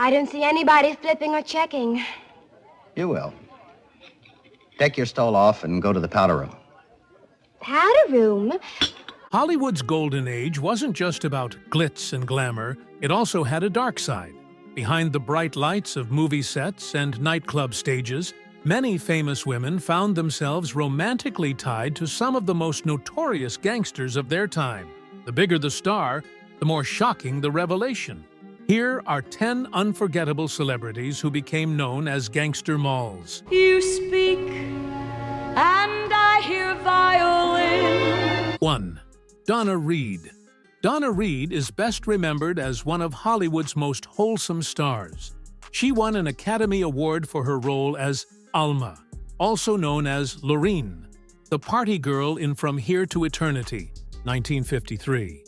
I don't see anybody flipping or checking. You will. Take your stole off and go to the powder room. Powder room? Hollywood's golden age wasn't just about glitz and glamour, it also had a dark side. Behind the bright lights of movie sets and nightclub stages, many famous women found themselves romantically tied to some of the most notorious gangsters of their time. The bigger the star, the more shocking the revelation. Here are 10 unforgettable celebrities who became known as gangster molls. You speak, and I hear violin. 1. Donna Reed. Donna Reed is best remembered as one of Hollywood's most wholesome stars. She won an Academy Award for her role as Alma, also known as Lorene, the party girl in From Here to Eternity, 1953.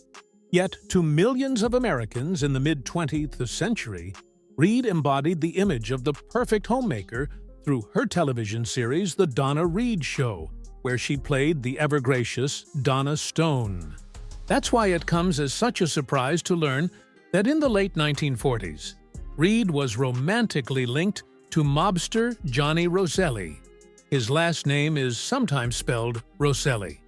Yet, to millions of Americans in the mid-20th century, Reed embodied the image of the perfect homemaker through her television series The Donna Reed Show, where she played the ever-gracious Donna Stone. That's why it comes as such a surprise to learn that in the late 1940s, Reed was romantically linked to mobster Johnny Roselli. His last name is sometimes spelled Roselli.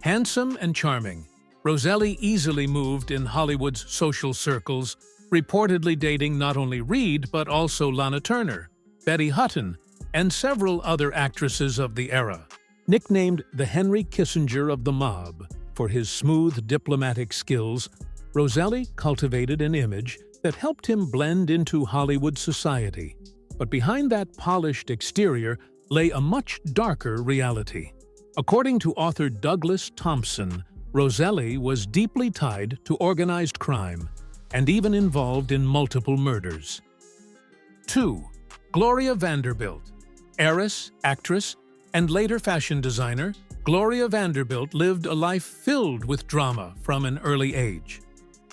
Handsome and charming, Roselli easily moved in Hollywood's social circles, reportedly dating not only Reed but also Lana Turner, Betty Hutton, and several other actresses of the era. Nicknamed the Henry Kissinger of the mob for his smooth diplomatic skills, Roselli cultivated an image that helped him blend into Hollywood society. But behind that polished exterior lay a much darker reality. According to author Douglas Thompson, Roselli was deeply tied to organized crime and even involved in multiple murders. 2. Gloria Vanderbilt. Heiress, actress, and later fashion designer, Gloria Vanderbilt lived a life filled with drama from an early age.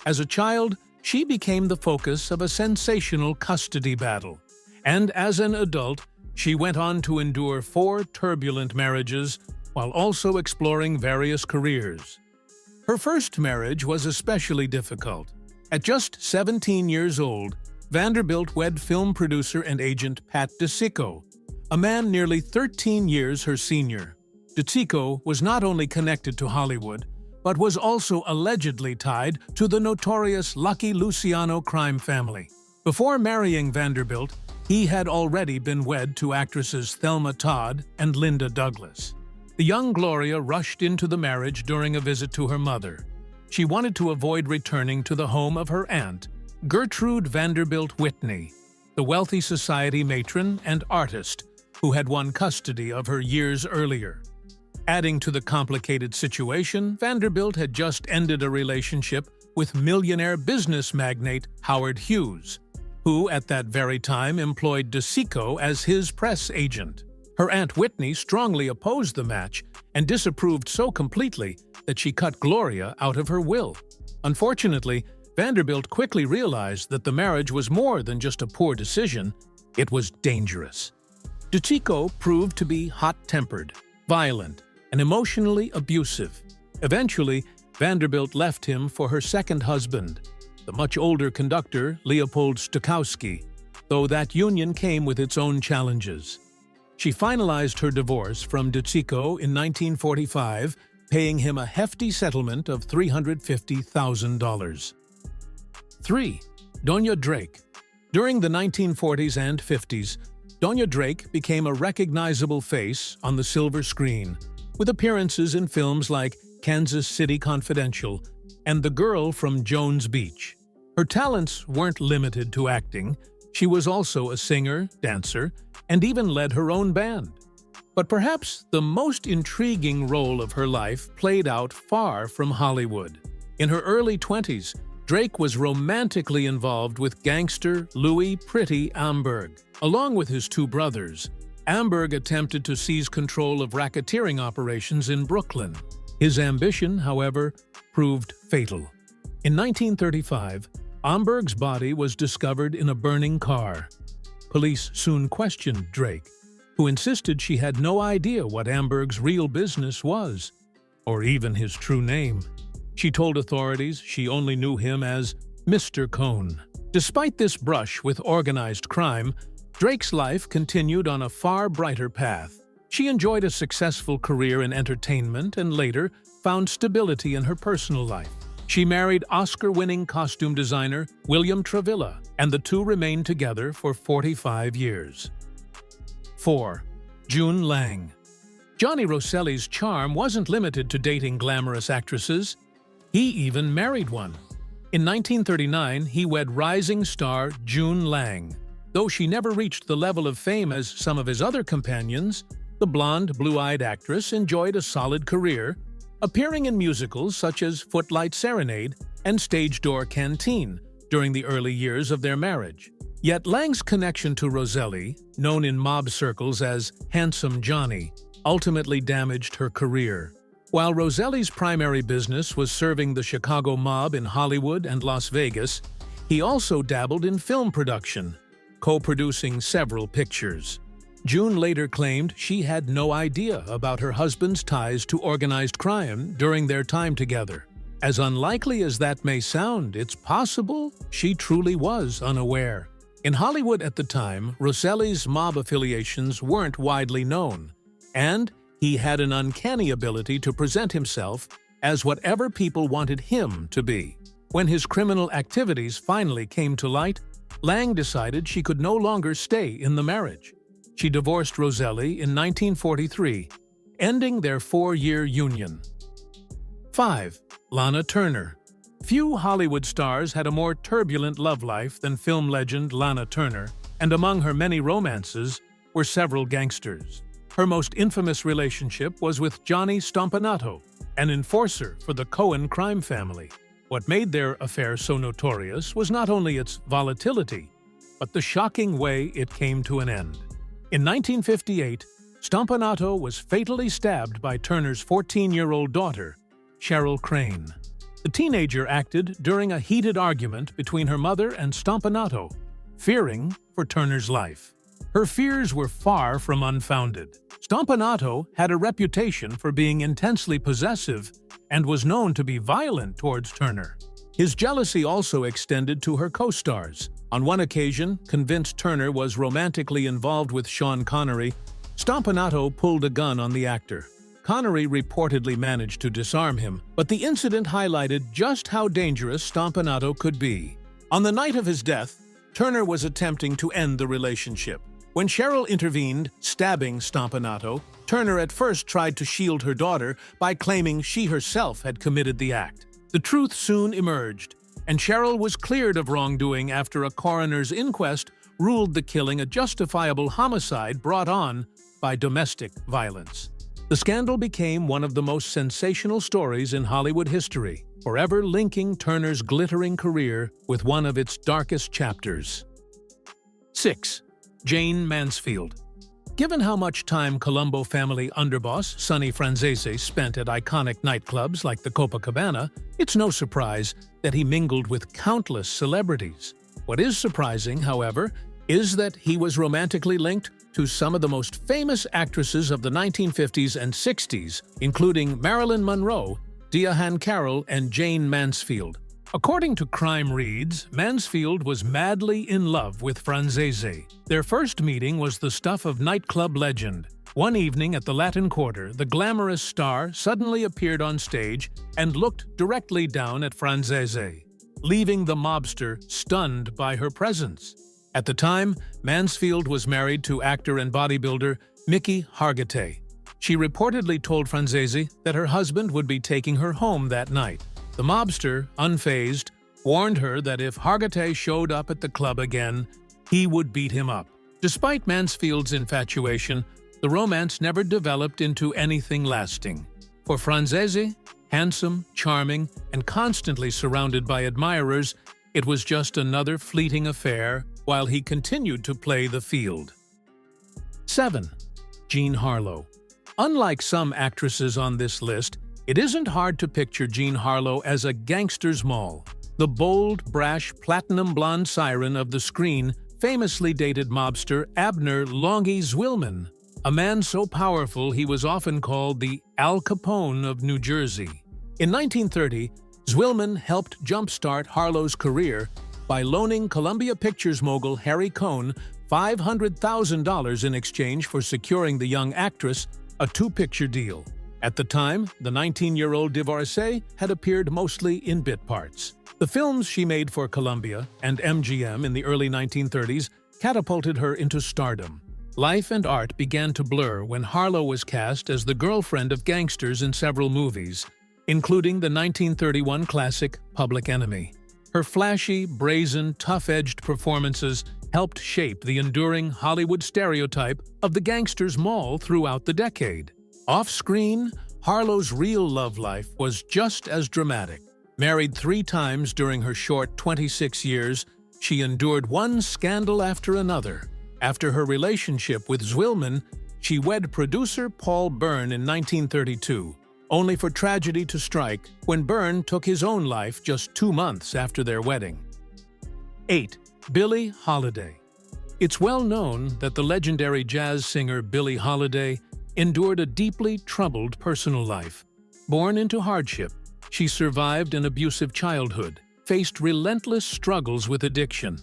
As a child, she became the focus of a sensational custody battle, and as an adult, she went on to endure 4 turbulent marriages while also exploring various careers. Her first marriage was especially difficult. At just 17 years old, Vanderbilt wed film producer and agent Pat DeSico, a man nearly 13 years her senior. DeSico was not only connected to Hollywood, but was also allegedly tied to the notorious Lucky Luciano crime family. Before marrying Vanderbilt, he had already been wed to actresses Thelma Todd and Linda Douglas. The young Gloria rushed into the marriage during a visit to her mother. She wanted to avoid returning to the home of her aunt, Gertrude Vanderbilt Whitney, the wealthy society matron and artist who had won custody of her years earlier. Adding to the complicated situation, Vanderbilt had just ended a relationship with millionaire business magnate Howard Hughes, who at that very time employed DeSico as his press agent. Her Aunt Whitney strongly opposed the match and disapproved so completely that she cut Gloria out of her will. Unfortunately, Vanderbilt quickly realized that the marriage was more than just a poor decision, it was dangerous. DeSico proved to be hot-tempered, violent, and emotionally abusive. Eventually, Vanderbilt left him for her second husband, the much older conductor Leopold Stokowski, though that union came with its own challenges. She finalized her divorce from DeSico in 1945, paying him a hefty settlement of $350,000. 3. Dona Drake. During the 1940s and 50s, Dona Drake became a recognizable face on the silver screen, with appearances in films like Kansas City Confidential and The Girl from Jones Beach. Her talents weren't limited to acting. She was also a singer, dancer, and even led her own band. But perhaps the most intriguing role of her life played out far from Hollywood. In her early 20s, Drake was romantically involved with gangster Louis "Pretty" Amberg. Along with his 2 brothers, Amberg attempted to seize control of racketeering operations in Brooklyn. His ambition, however, proved fatal. In 1935, Amberg's body was discovered in a burning car. Police soon questioned Drake, who insisted she had no idea what Amberg's real business was, or even his true name. She told authorities she only knew him as Mr. Cohn. Despite this brush with organized crime, Drake's life continued on a far brighter path. She enjoyed a successful career in entertainment and later found stability in her personal life. She married Oscar-winning costume designer William Travilla, and the two remained together for 45 years. 4. June Lang. Johnny Rosselli's charm wasn't limited to dating glamorous actresses. He even married one. In 1939, he wed rising star June Lang. Though she never reached the level of fame as some of his other companions, the blonde, blue-eyed actress enjoyed a solid career, appearing in musicals such as Footlight Serenade and Stage Door Canteen during the early years of their marriage. Yet Lang's connection to Rosselli, known in mob circles as Handsome Johnny, ultimately damaged her career. While Rosselli's primary business was serving the Chicago mob in Hollywood and Las Vegas, he also dabbled in film production, co-producing several pictures. June later claimed she had no idea about her husband's ties to organized crime during their time together. As unlikely as that may sound, it's possible she truly was unaware. In Hollywood at the time, Rosselli's mob affiliations weren't widely known, and he had an uncanny ability to present himself as whatever people wanted him to be. When his criminal activities finally came to light, Lang decided she could no longer stay in the marriage. She divorced Rosselli in 1943, ending their 4-year union. 5. Lana Turner. Few Hollywood stars had a more turbulent love life than film legend Lana Turner, and among her many romances were several gangsters. Her most infamous relationship was with Johnny Stompanato, an enforcer for the Cohen crime family. What made their affair so notorious was not only its volatility, but the shocking way it came to an end. In 1958, Stompanato was fatally stabbed by Turner's 14-year-old daughter, Cheryl Crane. The teenager acted during a heated argument between her mother and Stompanato, fearing for Turner's life. Her fears were far from unfounded. Stompanato had a reputation for being intensely possessive and was known to be violent towards Turner. His jealousy also extended to her co-stars. On one occasion, convinced Turner was romantically involved with Sean Connery, Stompanato pulled a gun on the actor. Connery reportedly managed to disarm him, but the incident highlighted just how dangerous Stompanato could be. On the night of his death, Turner was attempting to end the relationship. When Cheryl intervened, stabbing Stompanato, Turner at first tried to shield her daughter by claiming she herself had committed the act. The truth soon emerged, and Cheryl was cleared of wrongdoing after a coroner's inquest ruled the killing a justifiable homicide brought on by domestic violence. The scandal became one of the most sensational stories in Hollywood history, forever linking Turner's glittering career with one of its darkest chapters. 6. Jayne Mansfield. Given how much time Colombo family underboss Sonny Franzese spent at iconic nightclubs like the Copacabana, it's no surprise that he mingled with countless celebrities. What is surprising, however, is that he was romantically linked to some of the most famous actresses of the 1950s and 60s, including Marilyn Monroe, Diahann Carroll, and Jayne Mansfield. According to Crime Reads, Mansfield was madly in love with Franzese. Their first meeting was the stuff of nightclub legend. One evening at the Latin Quarter, the glamorous star suddenly appeared on stage and looked directly down at Franzese, leaving the mobster stunned by her presence. At the time, Mansfield was married to actor and bodybuilder Mickey Hargitay. She reportedly told Franzese that her husband would be taking her home that night. The mobster, unfazed, warned her that if Hargitay showed up at the club again, he would beat him up. Despite Mansfield's infatuation, the romance never developed into anything lasting. For Franzese, handsome, charming, and constantly surrounded by admirers, it was just another fleeting affair while he continued to play the field. 7. Jean Harlow. Unlike some actresses on this list, it isn't hard to picture Jean Harlow as a gangster's moll. The bold, brash, platinum blonde siren of the screen famously dated mobster Abner "Longy" Zwillman, a man so powerful he was often called the Al Capone of New Jersey. In 1930, Zwillman helped jumpstart Harlow's career by loaning Columbia Pictures mogul Harry Cohn $500,000 in exchange for securing the young actress a two-picture deal. At the time, the 19-year-old divorcee had appeared mostly in bit parts. The films she made for Columbia and MGM in the early 1930s catapulted her into stardom. Life and art began to blur when Harlow was cast as the girlfriend of gangsters in several movies, including the 1931 classic Public Enemy. Her flashy, brazen, tough-edged performances helped shape the enduring Hollywood stereotype of the gangster's moll throughout the decade. Off-screen, Harlow's real love life was just as dramatic. Married 3 times during her short 26 years, she endured one scandal after another. After her relationship with Zwilman, she wed producer Paul Byrne in 1932, only for tragedy to strike when Byrne took his own life just 2 months after their wedding. 8. Billie Holiday. It's well known that the legendary jazz singer Billie Holiday endured a deeply troubled personal life. Born into hardship, she survived an abusive childhood, faced relentless struggles with addiction,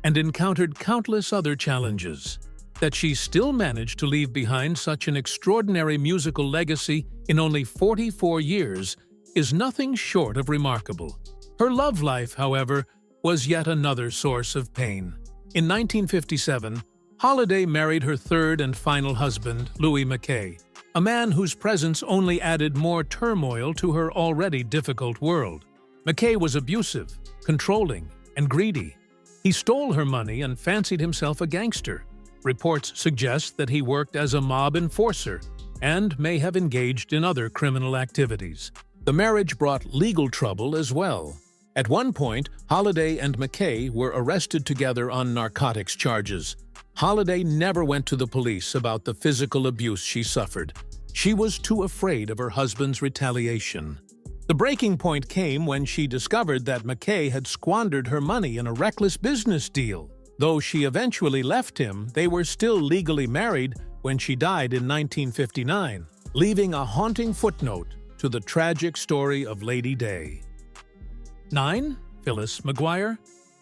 and encountered countless other challenges. That she still managed to leave behind such an extraordinary musical legacy in only 44 years is nothing short of remarkable. Her love life, however, was yet another source of pain. In 1957, Holiday married her third and final husband, Louis McKay, a man whose presence only added more turmoil to her already difficult world. McKay was abusive, controlling, and greedy. He stole her money and fancied himself a gangster. Reports suggest that he worked as a mob enforcer and may have engaged in other criminal activities. The marriage brought legal trouble as well. At one point, Holiday and McKay were arrested together on narcotics charges. Holiday never went to the police about the physical abuse she suffered. She was too afraid of her husband's retaliation. The breaking point came when she discovered that McKay had squandered her money in a reckless business deal. Though she eventually left him, they were still legally married when she died in 1959, leaving a haunting footnote to the tragic story of Lady Day. 9. Phyllis Maguire.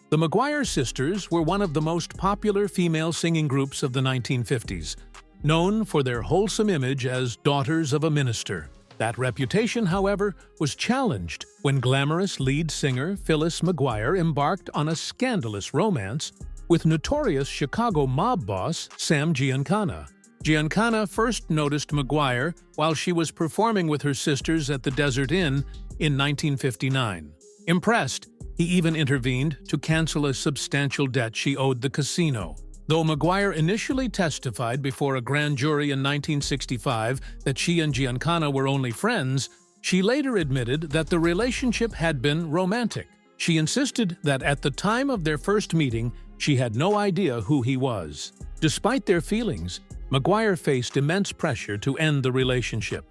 The Maguire sisters were one of the most popular female singing groups of the 1950s, known for their wholesome image as daughters of a minister. That reputation, however, was challenged when glamorous lead singer Phyllis Maguire embarked on a scandalous romance with notorious Chicago mob boss Sam Giancana. Giancana first noticed Maguire while she was performing with her sisters at the Desert Inn in 1959. Impressed, he even intervened to cancel a substantial debt she owed the casino. Though Maguire initially testified before a grand jury in 1965 that she and Giancana were only friends, she later admitted that the relationship had been romantic. She insisted that at the time of their first meeting, she had no idea who he was. Despite their feelings, Maguire faced immense pressure to end the relationship.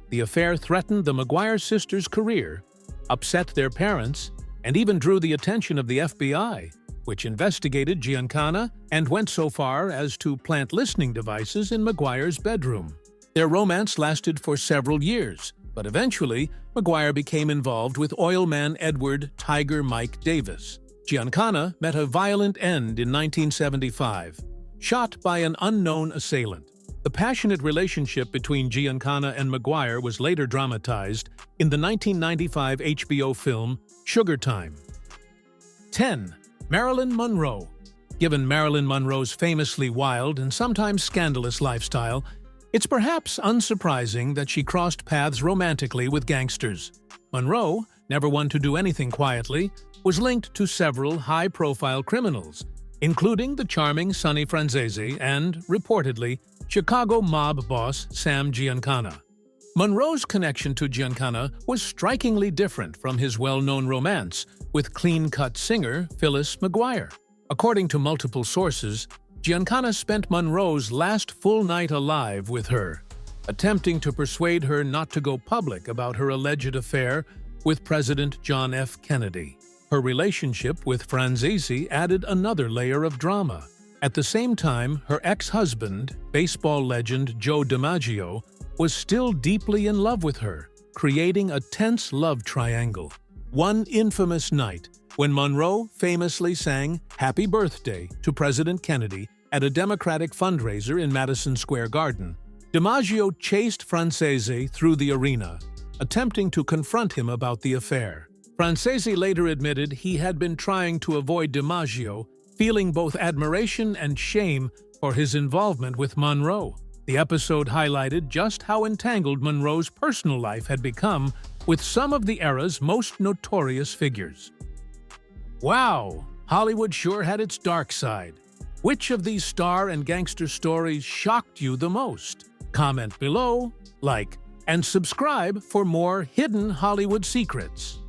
The affair threatened the Maguire sisters' career, upset their parents, and even drew the attention of the FBI, which investigated Giancana and went so far as to plant listening devices in Maguire's bedroom. Their romance lasted for several years, but eventually, Maguire became involved with oilman Edward "Tiger" Mike Davis. Giancana met a violent end in 1975, shot by an unknown assailant. The passionate relationship between Giancana and Maguire was later dramatized in the 1995 HBO film Sugar Time. 10. Marilyn Monroe. Given Marilyn Monroe's famously wild and sometimes scandalous lifestyle, it's perhaps unsurprising that she crossed paths romantically with gangsters. Monroe, never one to do anything quietly, was linked to several high-profile criminals, including the charming Sonny Franzese and, reportedly, Chicago mob boss Sam Giancana. Monroe's connection to Giancana was strikingly different from his well-known romance with clean-cut singer Phyllis Maguire. According to multiple sources, Giancana spent Monroe's last full night alive with her, attempting to persuade her not to go public about her alleged affair with President John F. Kennedy. Her relationship with Franzese added another layer of drama. At the same time, her ex-husband, baseball legend Joe DiMaggio, was still deeply in love with her, creating a tense love triangle. One infamous night, when Monroe famously sang Happy Birthday to President Kennedy at a Democratic fundraiser in Madison Square Garden. DiMaggio chased Francese through the arena, attempting to confront him about the affair. Francese later admitted he had been trying to avoid DiMaggio, feeling both admiration and shame for his involvement with Monroe. The episode highlighted just how entangled Monroe's personal life had become with some of the era's most notorious figures. Wow, Hollywood sure had its dark side. Which of these star and gangster stories shocked you the most? Comment below, like, and subscribe for more hidden Hollywood secrets.